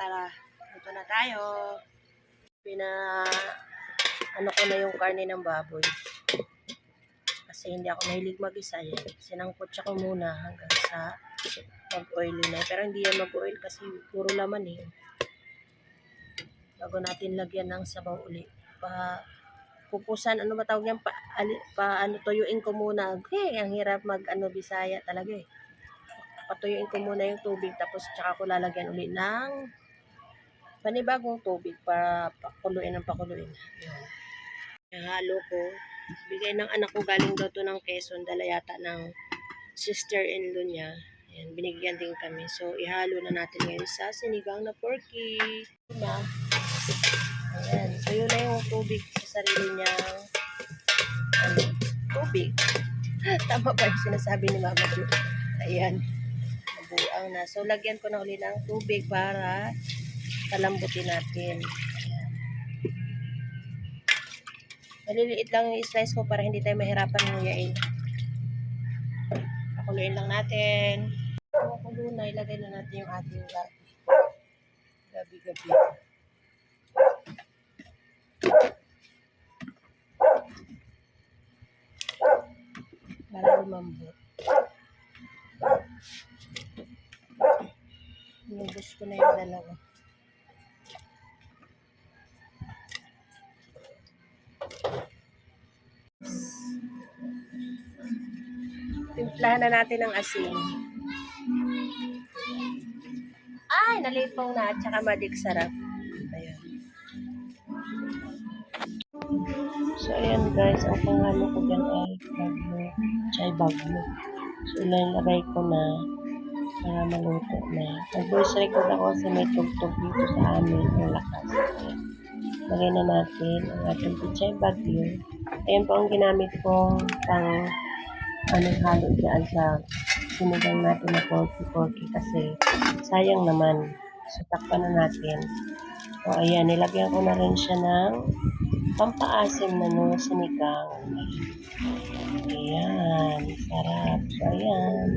Tara, ito na tayo. Ano ko na yung karne ng baboy. Kasi hindi ako mahilig mag-isa yan. Sinangkotsa ko muna hanggang sa mag-oily na. Pero hindi yan mag-oil kasi puro laman eh. Bago natin lagyan ng sabaw uli. Pupusan, ano ba tawag yan? Tuyuin ko muna. Okay, ang hirap Bisaya talaga eh. Patuyuin ko muna yung tubig tapos tsaka ko lalagyan uli ng panibagong tubig para pakuluin. Yan. Halo ko. Bigay ng anak ko, galing daw to ng Quezon, dala yata ng sister-in-law niya. Ayan, binigyan din kami. So, ihalo na natin ngayon sa sinigang na porky. Ayan, tuyo na yung tubig sa sarili niyang tubig. Tama ba yung sinasabi ni Mama Jo? Ayan, nabuang na. So, lagyan ko na uli ng tubig para palambutin natin. Maliliit lang yung slice ko para hindi tayo mahirapan nguyain. Pakuluin lang natin. Pakulo na, ilagay na natin yung ating gabi. Para lumambot. Inubos ko na yung dalawa. Timplahan na natin ng asin. Ay, nalipaw na at saka sarap. Ayan. So, ayan guys, ang pangalan ko dyan ay chai bagyo. So, ilalagay ko na para maluto na. Nag-voice record ako kasi may tugtog dito sa amin yung lakas. Lagay na natin ang ating chai bagyo. Ayan po ang ginamit kong halo dyan sa sinigang natin na porky kasi sayang naman. So, takpan na natin. So, ayan, nilagyan ko na rin siya ng pampaasim na sinigang. Ayan, sarap. So, ayan.